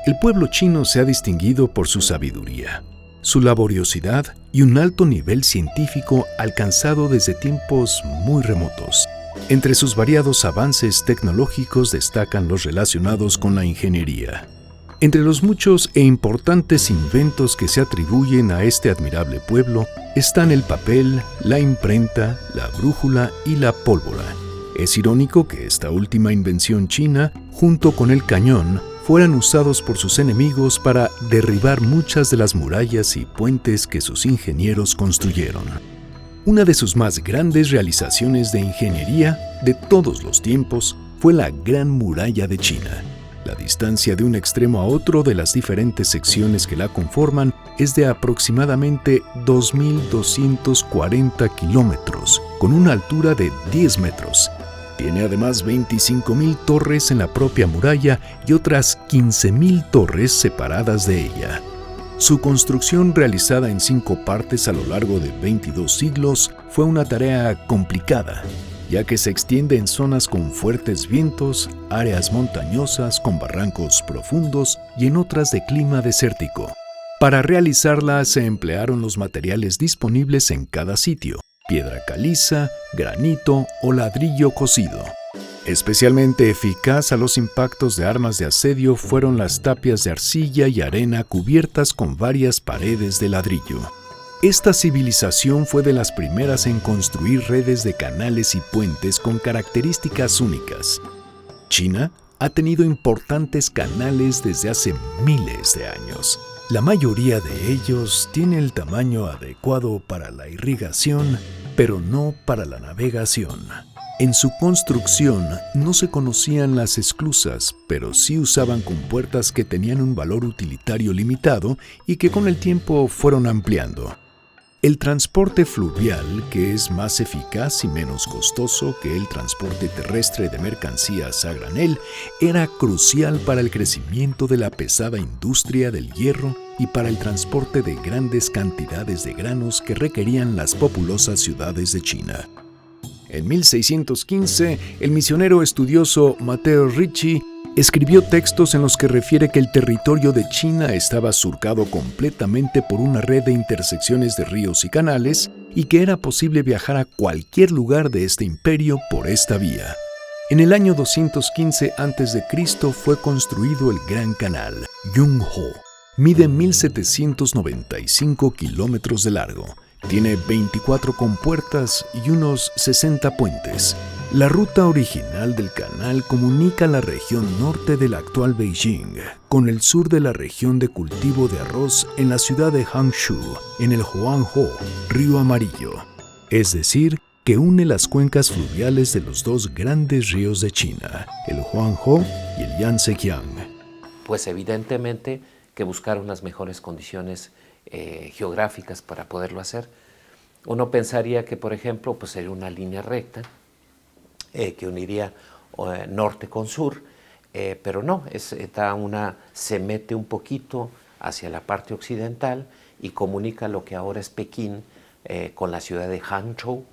El pueblo chino se ha distinguido por su sabiduría, su laboriosidad y un alto nivel científico alcanzado desde tiempos muy remotos. Entre sus variados avances tecnológicos destacan los relacionados con la ingeniería. Entre los muchos e importantes inventos que se atribuyen a este admirable pueblo están el papel, la imprenta, la brújula y la pólvora. Es irónico que esta última invención china, junto con el cañón, fueran usados por sus enemigos para derribar muchas de las murallas y puentes que sus ingenieros construyeron. Una de sus más grandes realizaciones de ingeniería de todos los tiempos fue la Gran Muralla de China. La distancia de un extremo a otro de las diferentes secciones que la conforman es de aproximadamente 2.240 kilómetros, con una altura de 10 metros. Tiene además 25.000 torres en la propia muralla y otras 15.000 torres separadas de ella. Su construcción, realizada en 5 partes a lo largo de 22 siglos, fue una tarea complicada, ya que se extiende en zonas con fuertes vientos, áreas montañosas con barrancos profundos y en otras de clima desértico. Para realizarla se emplearon los materiales disponibles en cada sitio: piedra caliza, granito o ladrillo cocido. Especialmente eficaz a los impactos de armas de asedio fueron las tapias de arcilla y arena cubiertas con varias paredes de ladrillo. Esta civilización fue de las primeras en construir redes de canales y puentes con características únicas. China ha tenido importantes canales desde hace miles de años. La mayoría de ellos tiene el tamaño adecuado para la irrigación, pero no para la navegación. En su construcción no se conocían las esclusas, pero sí usaban compuertas que tenían un valor utilitario limitado y que con el tiempo fueron ampliando. El transporte fluvial, que es más eficaz y menos costoso que el transporte terrestre de mercancías a granel, era crucial para el crecimiento de la pesada industria del hierro y para el transporte de grandes cantidades de granos que requerían las populosas ciudades de China. En 1615, el misionero estudioso Matteo Ricci escribió textos en los que refiere que el territorio de China estaba surcado completamente por una red de intersecciones de ríos y canales y que era posible viajar a cualquier lugar de este imperio por esta vía. En el año 215 a.C. fue construido el Gran Canal, Yunho. Mide 1.795 kilómetros de largo. Tiene 24 compuertas y unos 60 puentes. La ruta original del canal comunica la región norte de la actual Beijing con el sur de la región de cultivo de arroz en la ciudad de Hangzhou, en el Huanghe, Río Amarillo. Es decir, que une las cuencas fluviales de los dos grandes ríos de China, el Huanghe y el Yangtze-Kiang. Pues evidentemente que buscar unas mejores condiciones geográficas para poderlo hacer. Uno pensaría que, por ejemplo, pues sería una línea recta que uniría norte con sur, pero no, se mete un poquito hacia la parte occidental y comunica lo que ahora es Pekín con la ciudad de Hangzhou.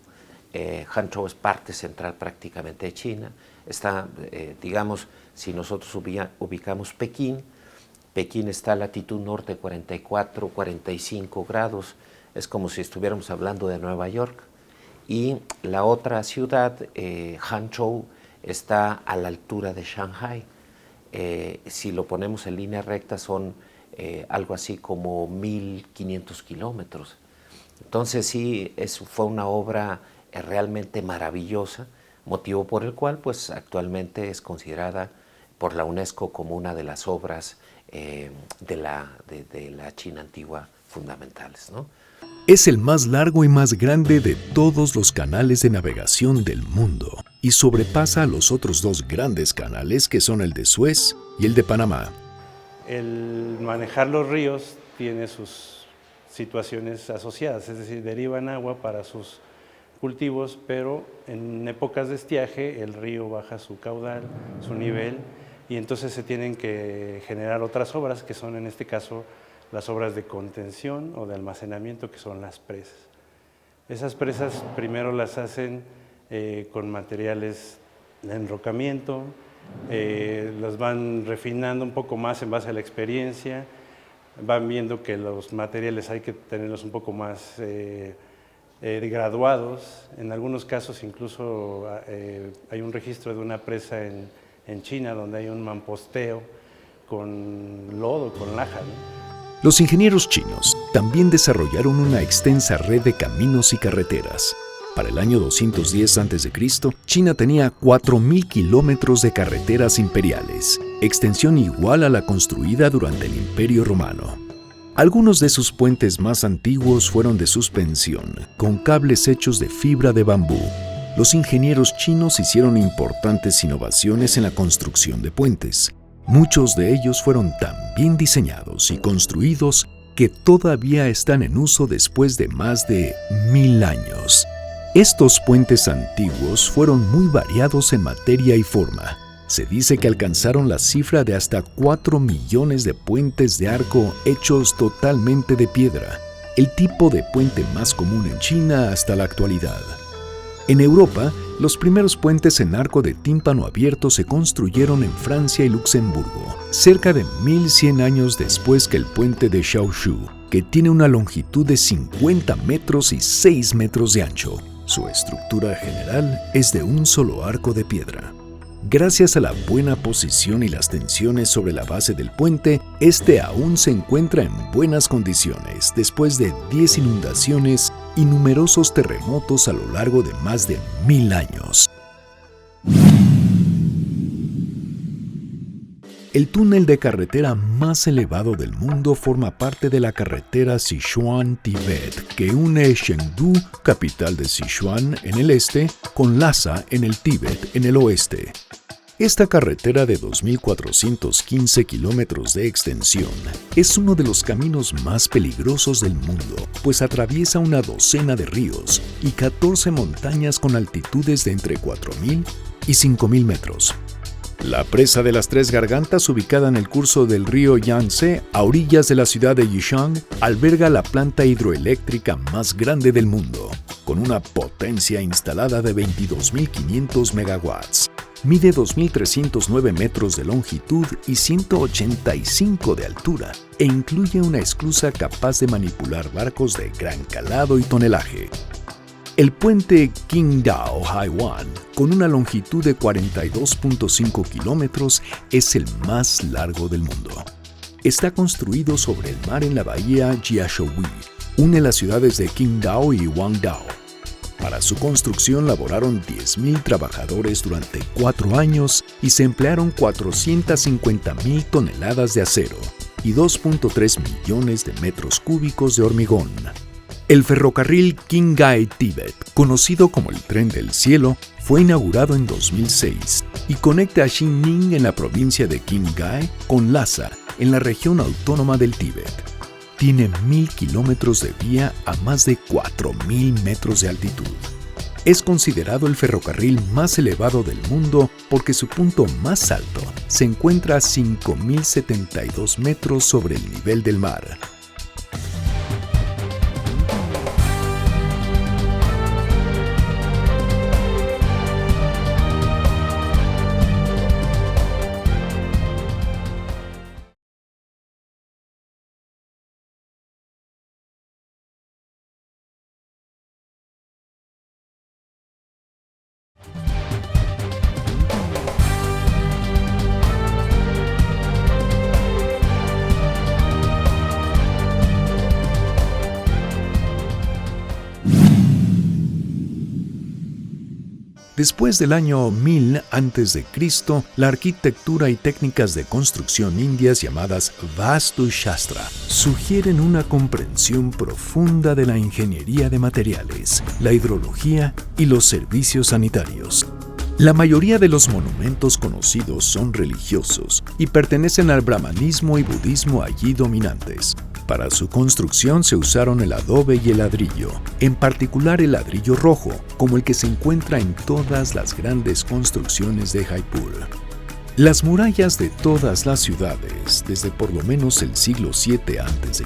Hangzhou es parte central prácticamente de China. Está, digamos, si nosotros ubicamos Pekín está a latitud norte 44, 45 grados, es como si estuviéramos hablando de Nueva York. Y la otra ciudad, Hangzhou, está a la altura de Shanghai. Si lo ponemos en línea recta son algo así como 1.500 kilómetros. Entonces sí, fue una obra realmente maravillosa, motivo por el cual pues actualmente es considerada por la UNESCO como una de las obras de la China antigua fundamentales, ¿no? Es el más largo y más grande de todos los canales de navegación del mundo y sobrepasa a los otros dos grandes canales que son el de Suez y el de Panamá. El manejar los ríos tiene sus situaciones asociadas, es decir, derivan agua para sus cultivos, pero en épocas de estiaje el río baja su caudal, su nivel, y entonces se tienen que generar otras obras, que son en este caso las obras de contención o de almacenamiento, que son las presas. Esas presas primero las hacen con materiales de enrocamiento, las van refinando un poco más en base a la experiencia, van viendo que los materiales hay que tenerlos un poco más graduados. En algunos casos incluso hay un registro de una presa en China donde hay un mamposteo con lodo, con laja, ¿no? Los ingenieros chinos también desarrollaron una extensa red de caminos y carreteras. Para el año 210 a.C., China tenía 4.000 kilómetros de carreteras imperiales, extensión igual a la construida durante el Imperio Romano. Algunos de sus puentes más antiguos fueron de suspensión, con cables hechos de fibra de bambú. Los ingenieros chinos hicieron importantes innovaciones en la construcción de puentes. Muchos de ellos fueron tan bien diseñados y construidos que todavía están en uso después de más de 1000 años. Estos puentes antiguos fueron muy variados en materia y forma. Se dice que alcanzaron la cifra de hasta 4 millones de puentes de arco hechos totalmente de piedra, el tipo de puente más común en China hasta la actualidad. En Europa, los primeros puentes en arco de tímpano abierto se construyeron en Francia y Luxemburgo, cerca de 1100 años después que el puente de Chaozhou, que tiene una longitud de 50 metros y 6 metros de ancho. Su estructura general es de un solo arco de piedra. Gracias a la buena posición y las tensiones sobre la base del puente, este aún se encuentra en buenas condiciones después de 10 inundaciones y numerosos terremotos a lo largo de más de 1000 años. El túnel de carretera más elevado del mundo forma parte de la carretera Sichuan-Tibet, que une Chengdu, capital de Sichuan, en el este, con Lhasa, en el Tíbet, en el oeste. Esta carretera de 2.415 kilómetros de extensión es uno de los caminos más peligrosos del mundo, pues atraviesa una docena de ríos y 14 montañas con altitudes de entre 4.000 y 5.000 metros. La presa de las Tres Gargantas, ubicada en el curso del río Yangtze, a orillas de la ciudad de Yichang, alberga la planta hidroeléctrica más grande del mundo, con una potencia instalada de 22.500 megawatts. Mide 2.309 metros de longitud y 185 de altura, e incluye una esclusa capaz de manipular barcos de gran calado y tonelaje. El puente Qingdao Haiwan, con una longitud de 42.5 kilómetros, es el más largo del mundo. Está construido sobre el mar en la bahía Jiaohui. Une las ciudades de Qingdao y Guangdao. Para su construcción laboraron 10.000 trabajadores durante 4 años y se emplearon 450.000 toneladas de acero y 2.3 millones de metros cúbicos de hormigón. El ferrocarril Qinghai-Tíbet, conocido como el Tren del Cielo, fue inaugurado en 2006 y conecta a Xining en la provincia de Qinghai con Lhasa en la región autónoma del Tíbet. Tiene 1.000 kilómetros de vía a más de 4.000 metros de altitud. Es considerado el ferrocarril más elevado del mundo porque su punto más alto se encuentra a 5.072 metros sobre el nivel del mar. Después del año 1000 a.C., la arquitectura y técnicas de construcción indias llamadas Vastu Shastra sugieren una comprensión profunda de la ingeniería de materiales, la hidrología y los servicios sanitarios. La mayoría de los monumentos conocidos son religiosos y pertenecen al brahmanismo y budismo allí dominantes. Para su construcción se usaron el adobe y el ladrillo, en particular el ladrillo rojo, como el que se encuentra en todas las grandes construcciones de Jaipur. Las murallas de todas las ciudades, desde por lo menos el siglo VII a.C.,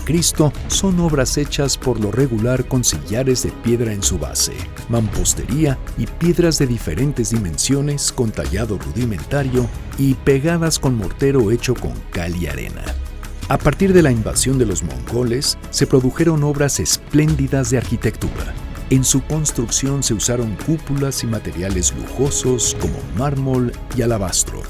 son obras hechas por lo regular con sillares de piedra en su base, mampostería y piedras de diferentes dimensiones con tallado rudimentario y pegadas con mortero hecho con cal y arena. A partir de la invasión de los mongoles, se produjeron obras espléndidas de arquitectura. En su construcción se usaron cúpulas y materiales lujosos como mármol y alabastro.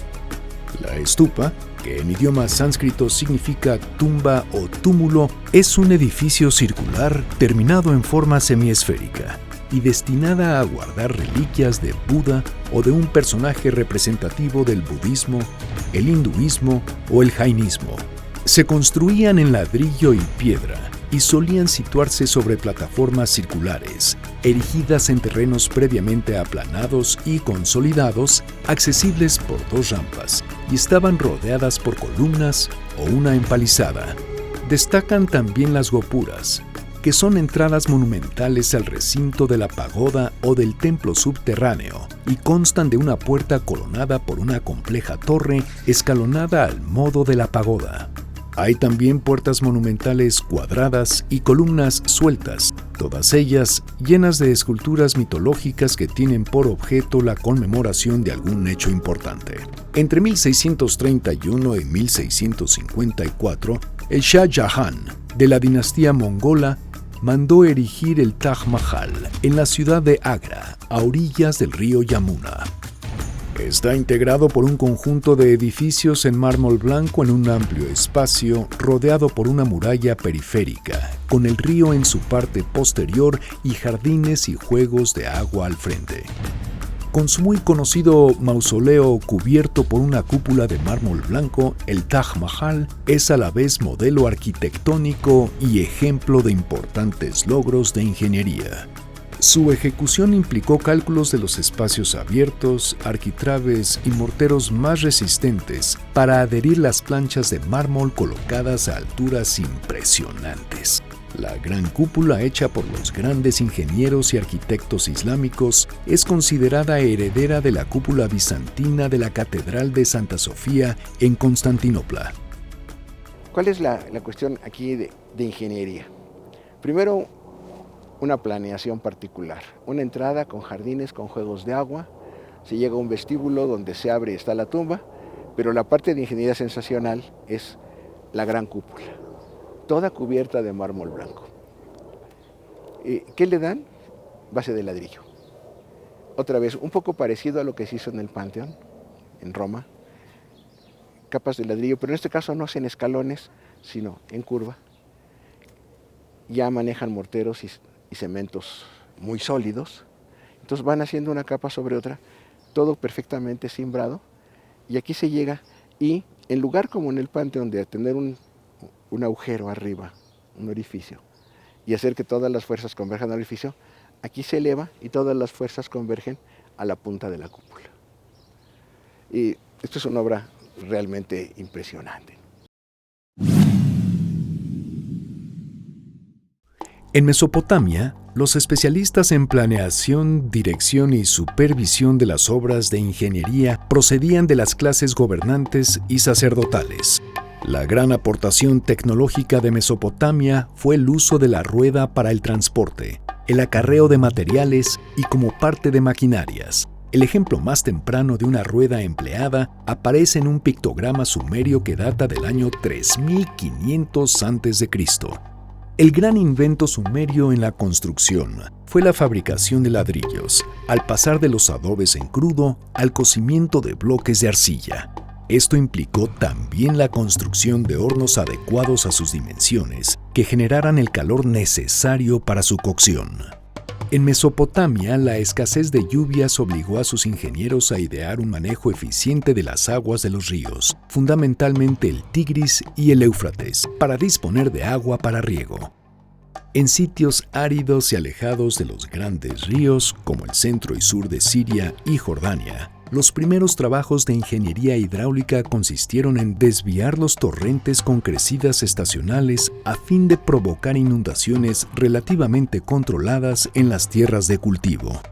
La estupa, que en idioma sánscrito significa tumba o túmulo, es un edificio circular terminado en forma semiesférica y destinada a guardar reliquias de Buda o de un personaje representativo del budismo, el hinduismo o el jainismo. Se construían en ladrillo y piedra y solían situarse sobre plataformas circulares, erigidas en terrenos previamente aplanados y consolidados, accesibles por 2 rampas, y estaban rodeadas por columnas o una empalizada. Destacan también las gopuras, que son entradas monumentales al recinto de la pagoda o del templo subterráneo, y constan de una puerta coronada por una compleja torre escalonada al modo de la pagoda. Hay también puertas monumentales cuadradas y columnas sueltas, todas ellas llenas de esculturas mitológicas que tienen por objeto la conmemoración de algún hecho importante. Entre 1631 y 1654, el Shah Jahan, de la dinastía mongola, mandó erigir el Taj Mahal en la ciudad de Agra, a orillas del río Yamuna. Está integrado por un conjunto de edificios en mármol blanco en un amplio espacio rodeado por una muralla periférica, con el río en su parte posterior y jardines y juegos de agua al frente. Con su muy conocido mausoleo cubierto por una cúpula de mármol blanco, el Taj Mahal es a la vez modelo arquitectónico y ejemplo de importantes logros de ingeniería. Su ejecución implicó cálculos de los espacios abiertos, arquitraves y morteros más resistentes para adherir las planchas de mármol colocadas a alturas impresionantes. La gran cúpula, hecha por los grandes ingenieros y arquitectos islámicos, es considerada heredera de la cúpula bizantina de la Catedral de Santa Sofía en Constantinopla. ¿Cuál es la cuestión aquí de ingeniería? Primero, una planeación particular, una entrada con jardines, con juegos de agua, se llega a un vestíbulo donde se abre y está la tumba, pero la parte de ingeniería sensacional es la gran cúpula, toda cubierta de mármol blanco. ¿Qué le dan? Base de ladrillo. Otra vez, un poco parecido a lo que se hizo en el Panteón, en Roma, capas de ladrillo, pero en este caso no es en escalones, sino en curva. Ya manejan morteros y cementos muy sólidos, entonces van haciendo una capa sobre otra, todo perfectamente cimbrado, y aquí se llega, y en lugar como en el Panteón de tener un agujero arriba, un orificio, y hacer que todas las fuerzas converjan al orificio, aquí se eleva y todas las fuerzas convergen a la punta de la cúpula. Y esto es una obra realmente impresionante. En Mesopotamia, los especialistas en planeación, dirección y supervisión de las obras de ingeniería procedían de las clases gobernantes y sacerdotales. La gran aportación tecnológica de Mesopotamia fue el uso de la rueda para el transporte, el acarreo de materiales y como parte de maquinarias. El ejemplo más temprano de una rueda empleada aparece en un pictograma sumerio que data del año 3500 a.C. El gran invento sumerio en la construcción fue la fabricación de ladrillos, al pasar de los adobes en crudo al cocimiento de bloques de arcilla. Esto implicó también la construcción de hornos adecuados a sus dimensiones, que generaran el calor necesario para su cocción. En Mesopotamia, la escasez de lluvias obligó a sus ingenieros a idear un manejo eficiente de las aguas de los ríos, fundamentalmente el Tigris y el Éufrates, para disponer de agua para riego. En sitios áridos y alejados de los grandes ríos, como el centro y sur de Siria y Jordania, los primeros trabajos de ingeniería hidráulica consistieron en desviar los torrentes con crecidas estacionales a fin de provocar inundaciones relativamente controladas en las tierras de cultivo.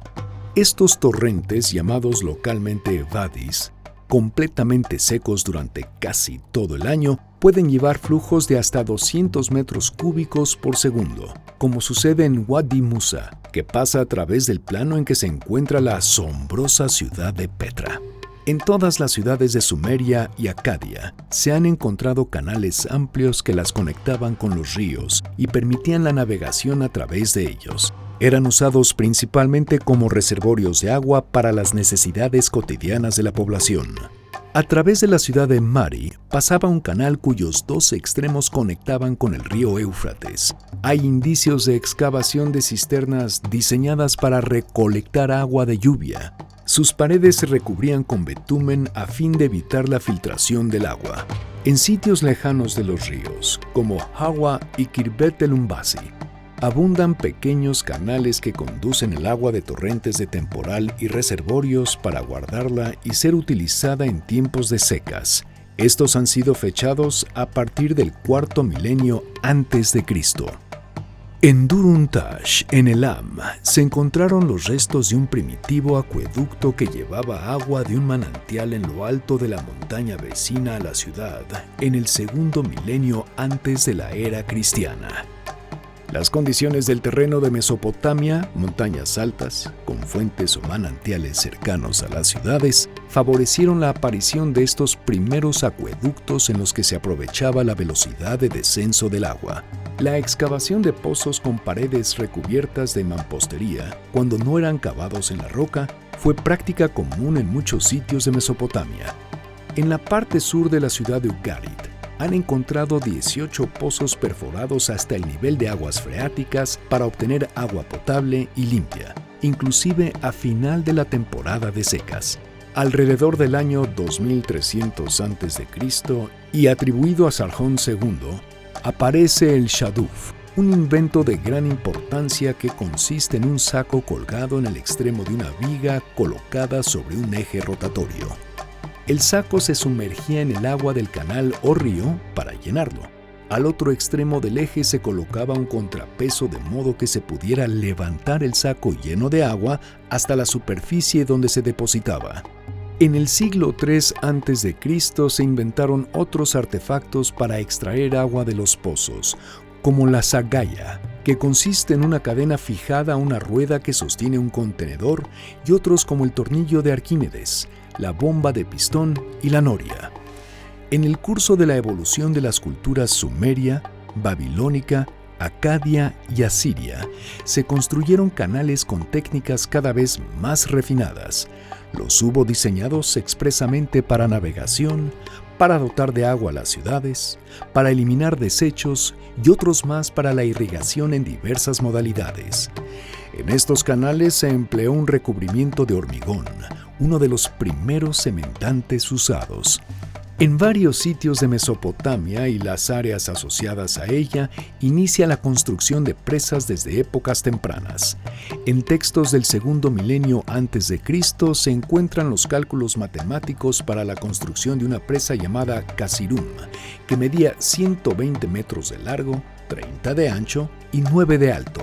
Estos torrentes, llamados localmente vadis, completamente secos durante casi todo el año, pueden llevar flujos de hasta 200 metros cúbicos por segundo, como sucede en Wadi Musa, que pasa a través del plano en que se encuentra la asombrosa ciudad de Petra. En todas las ciudades de Sumeria y Acadia se han encontrado canales amplios que las conectaban con los ríos y permitían la navegación a través de ellos. Eran usados principalmente como reservorios de agua para las necesidades cotidianas de la población. A través de la ciudad de Mari pasaba un canal cuyos dos extremos conectaban con el río Éufrates. Hay indicios de excavación de cisternas diseñadas para recolectar agua de lluvia. Sus paredes se recubrían con betumen a fin de evitar la filtración del agua. En sitios lejanos de los ríos, como Hawa y Kirbet el Umbasi, abundan pequeños canales que conducen el agua de torrentes de temporal y reservorios para guardarla y ser utilizada en tiempos de secas. Estos han sido fechados a partir del cuarto milenio antes de Cristo. En Duruntash, en Elam, se encontraron los restos de un primitivo acueducto que llevaba agua de un manantial en lo alto de la montaña vecina a la ciudad en el segundo milenio antes de la era cristiana. Las condiciones del terreno de Mesopotamia, montañas altas, con fuentes o manantiales cercanos a las ciudades, favorecieron la aparición de estos primeros acueductos en los que se aprovechaba la velocidad de descenso del agua. La excavación de pozos con paredes recubiertas de mampostería, cuando no eran cavados en la roca, fue práctica común en muchos sitios de Mesopotamia. En la parte sur de la ciudad de Ugarit, han encontrado 18 pozos perforados hasta el nivel de aguas freáticas para obtener agua potable y limpia, inclusive a final de la temporada de secas. Alrededor del año 2300 a.C. y atribuido a Sargón II, aparece el Shaduf, un invento de gran importancia que consiste en un saco colgado en el extremo de una viga colocada sobre un eje rotatorio. El saco se sumergía en el agua del canal o río para llenarlo. Al otro extremo del eje se colocaba un contrapeso de modo que se pudiera levantar el saco lleno de agua hasta la superficie donde se depositaba. En el siglo III a.C. se inventaron otros artefactos para extraer agua de los pozos, como la zagaya, que consiste en una cadena fijada a una rueda que sostiene un contenedor, y otros como el tornillo de Arquímedes, la bomba de pistón y la noria. En el curso de la evolución de las culturas sumeria, babilónica, acadia y asiria, se construyeron canales con técnicas cada vez más refinadas. Los hubo diseñados expresamente para navegación, para dotar de agua a las ciudades, para eliminar desechos y otros más para la irrigación en diversas modalidades. En estos canales se empleó un recubrimiento de hormigón, uno de los primeros cementantes usados. En varios sitios de Mesopotamia y las áreas asociadas a ella, inicia la construcción de presas desde épocas tempranas. En textos del segundo milenio antes de Cristo se encuentran los cálculos matemáticos para la construcción de una presa llamada Kasirum, que medía 120 metros de largo, 30 de ancho y 9 de alto.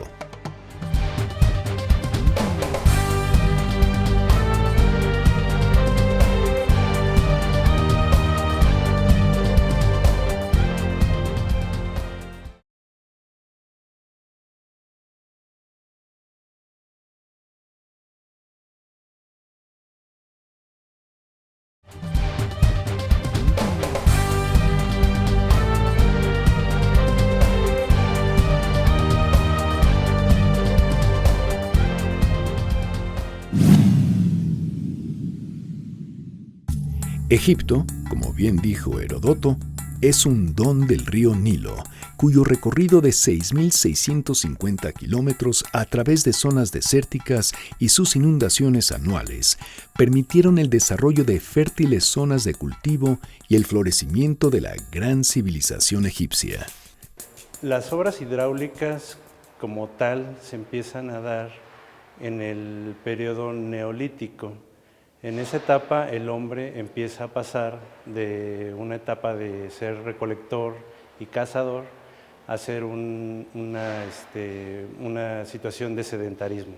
Egipto, como bien dijo Heródoto, es un don del río Nilo, cuyo recorrido de 6.650 kilómetros a través de zonas desérticas y sus inundaciones anuales permitieron el desarrollo de fértiles zonas de cultivo y el florecimiento de la gran civilización egipcia. Las obras hidráulicas como tal se empiezan a dar en el periodo neolítico. En esa etapa el hombre empieza a pasar de una etapa de ser recolector y cazador a ser una situación de sedentarismo.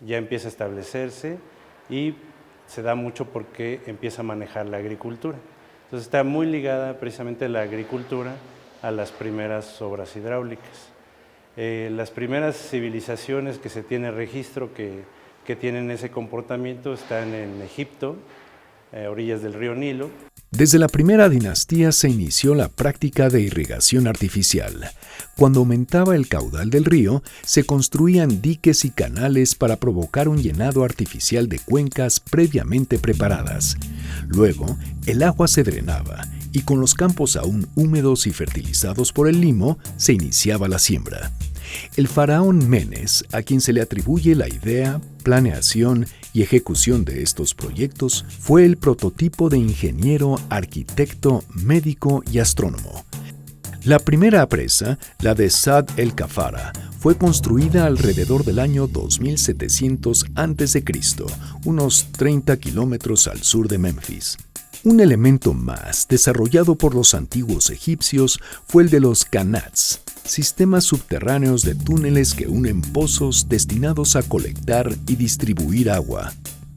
Ya empieza a establecerse y se da mucho porque empieza a manejar la agricultura. Entonces está muy ligada precisamente la agricultura a las primeras obras hidráulicas. Las primeras civilizaciones que se tiene registro que tienen ese comportamiento están en Egipto, a orillas del río Nilo. Desde la primera dinastía se inició la práctica de irrigación artificial. Cuando aumentaba el caudal del río, se construían diques y canales para provocar un llenado artificial de cuencas previamente preparadas. Luego, el agua se drenaba y con los campos aún húmedos y fertilizados por el limo, se iniciaba la siembra. El faraón Menes, a quien se le atribuye la idea, planeación y ejecución de estos proyectos, fue el prototipo de ingeniero, arquitecto, médico y astrónomo. La primera presa, la de Sad el-Kafara, fue construida alrededor del año 2700 a.C., unos 30 kilómetros al sur de Memphis. Un elemento más desarrollado por los antiguos egipcios fue el de los qanats, sistemas subterráneos de túneles que unen pozos destinados a colectar y distribuir agua.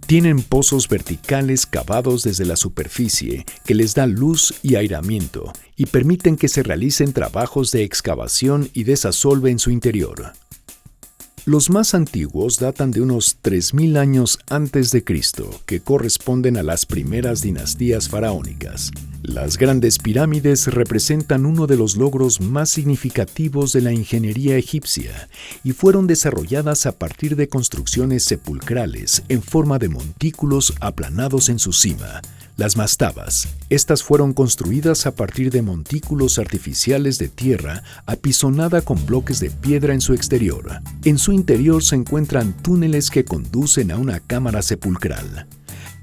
Tienen pozos verticales cavados desde la superficie que les dan luz y aireamiento y permiten que se realicen trabajos de excavación y desasolve en su interior. Los más antiguos datan de unos 3000 años antes de Cristo, que corresponden a las primeras dinastías faraónicas. Las grandes pirámides representan uno de los logros más significativos de la ingeniería egipcia y fueron desarrolladas a partir de construcciones sepulcrales en forma de montículos aplanados en su cima. Las mastabas. Estas fueron construidas a partir de montículos artificiales de tierra apisonada con bloques de piedra en su exterior. En su interior se encuentran túneles que conducen a una cámara sepulcral.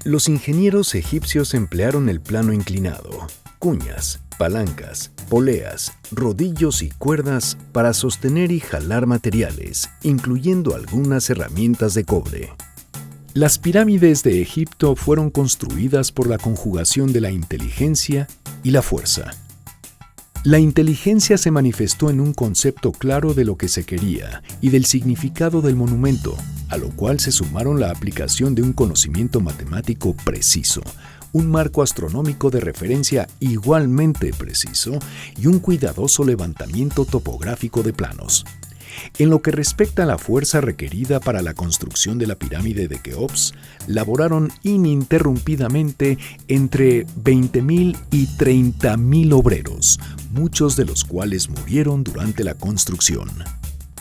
Los ingenieros egipcios emplearon el plano inclinado, cuñas, palancas, poleas, rodillos y cuerdas para sostener y jalar materiales, incluyendo algunas herramientas de cobre. Las pirámides de Egipto fueron construidas por la conjugación de la inteligencia y la fuerza. La inteligencia se manifestó en un concepto claro de lo que se quería y del significado del monumento, a lo cual se sumaron la aplicación de un conocimiento matemático preciso, un marco astronómico de referencia igualmente preciso y un cuidadoso levantamiento topográfico de planos. En lo que respecta a la fuerza requerida para la construcción de la pirámide de Keops, laboraron ininterrumpidamente entre 20.000 y 30.000 obreros, muchos de los cuales murieron durante la construcción.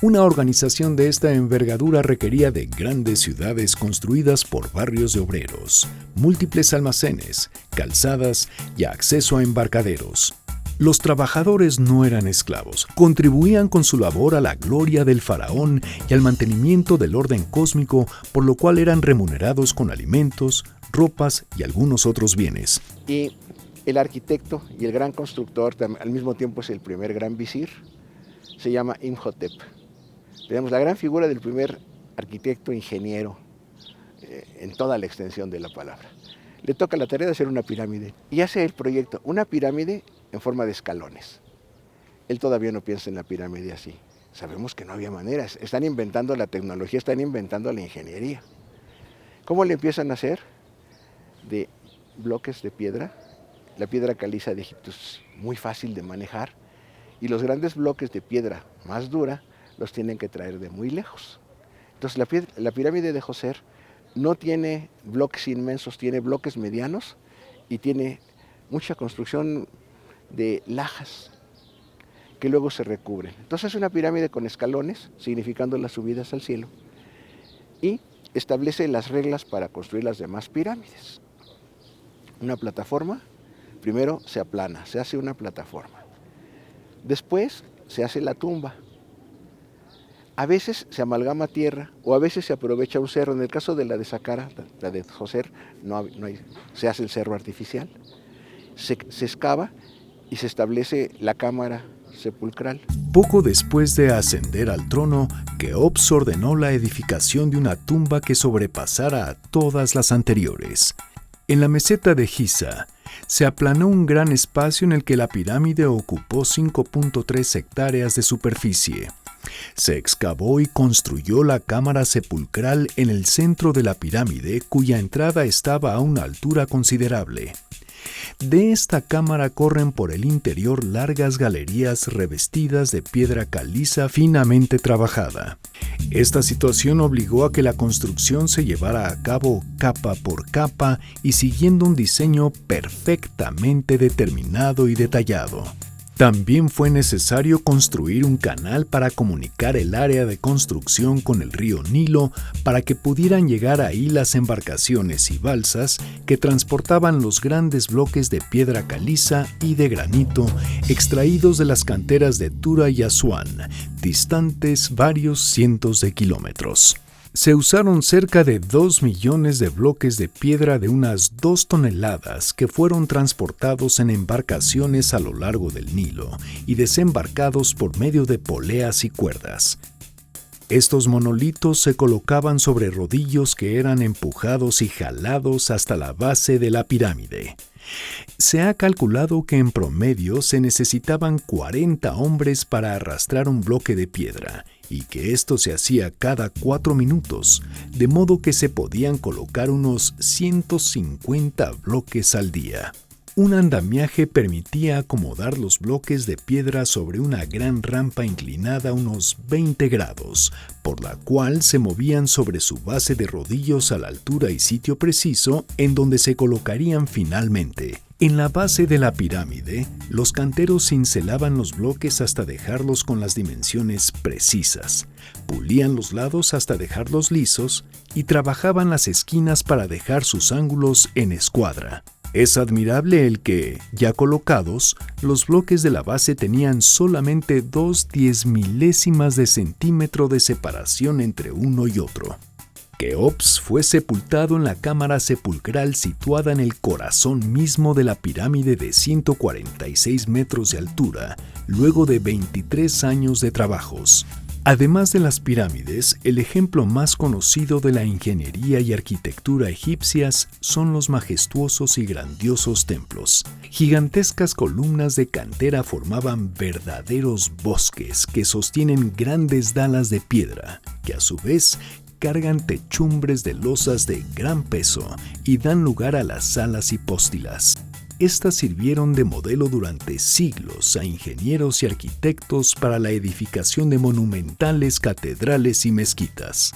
Una organización de esta envergadura requería de grandes ciudades construidas por barrios de obreros, múltiples almacenes, calzadas y acceso a embarcaderos. Los trabajadores no eran esclavos, contribuían con su labor a la gloria del faraón y al mantenimiento del orden cósmico, por lo cual eran remunerados con alimentos, ropas y algunos otros bienes. Y el arquitecto y el gran constructor, al mismo tiempo es el primer gran visir, se llama Imhotep. Tenemos la gran figura del primer arquitecto ingeniero en toda la extensión de la palabra. Le toca la tarea de hacer una pirámide y hace el proyecto, una pirámide en forma de escalones. Él todavía no piensa en la pirámide así. Sabemos que no había maneras. Están inventando la tecnología, están inventando la ingeniería. ¿Cómo le empiezan a hacer? De bloques de piedra. La piedra caliza de Egipto es muy fácil de manejar y los grandes bloques de piedra más dura los tienen que traer de muy lejos. Entonces la pirámide de Djoser no tiene bloques inmensos, tiene bloques medianos y tiene mucha construcción de lajas que luego se recubren. Entonces es una pirámide con escalones, significando las subidas al cielo, y establece las reglas para construir las demás pirámides. Una plataforma, primero se aplana, se hace una plataforma. Después se hace la tumba. A veces se amalgama tierra o a veces se aprovecha un cerro. En el caso de la de Saqqara, la de Djoser, se hace el cerro artificial. Se excava y se establece la cámara sepulcral. Poco después de ascender al trono, Keops ordenó la edificación de una tumba que sobrepasara a todas las anteriores. En la meseta de Giza, se aplanó un gran espacio en el que la pirámide ocupó 5.3 hectáreas de superficie. Se excavó y construyó la cámara sepulcral en el centro de la pirámide, cuya entrada estaba a una altura considerable. De esta cámara corren por el interior largas galerías revestidas de piedra caliza finamente trabajada. Esta situación obligó a que la construcción se llevara a cabo capa por capa y siguiendo un diseño perfectamente determinado y detallado. También fue necesario construir un canal para comunicar el área de construcción con el río Nilo para que pudieran llegar ahí las embarcaciones y balsas que transportaban los grandes bloques de piedra caliza y de granito extraídos de las canteras de Tura y Asuán, distantes varios cientos de kilómetros. Se usaron cerca de 2 millones de bloques de piedra de unas 2 toneladas que fueron transportados en embarcaciones a lo largo del Nilo y desembarcados por medio de poleas y cuerdas. Estos monolitos se colocaban sobre rodillos que eran empujados y jalados hasta la base de la pirámide. Se ha calculado que en promedio se necesitaban 40 hombres para arrastrar un bloque de piedra y que esto se hacía cada 4 minutos, de modo que se podían colocar unos 150 bloques al día. Un andamiaje permitía acomodar los bloques de piedra sobre una gran rampa inclinada unos 20 grados, por la cual se movían sobre su base de rodillos a la altura y sitio preciso en donde se colocarían finalmente. En la base de la pirámide, los canteros cincelaban los bloques hasta dejarlos con las dimensiones precisas, pulían los lados hasta dejarlos lisos y trabajaban las esquinas para dejar sus ángulos en escuadra. Es admirable el que, ya colocados, los bloques de la base tenían solamente 2 diezmilésimas de centímetro de separación entre uno y otro. Keops fue sepultado en la cámara sepulcral situada en el corazón mismo de la pirámide de 146 metros de altura, luego de 23 años de trabajos. Además de las pirámides, el ejemplo más conocido de la ingeniería y arquitectura egipcias son los majestuosos y grandiosos templos. Gigantescas columnas de cantera formaban verdaderos bosques que sostienen grandes dalas de piedra, que a su vez cargan techumbres de losas de gran peso y dan lugar a las salas hipóstilas. Estas sirvieron de modelo durante siglos a ingenieros y arquitectos para la edificación de monumentales catedrales y mezquitas.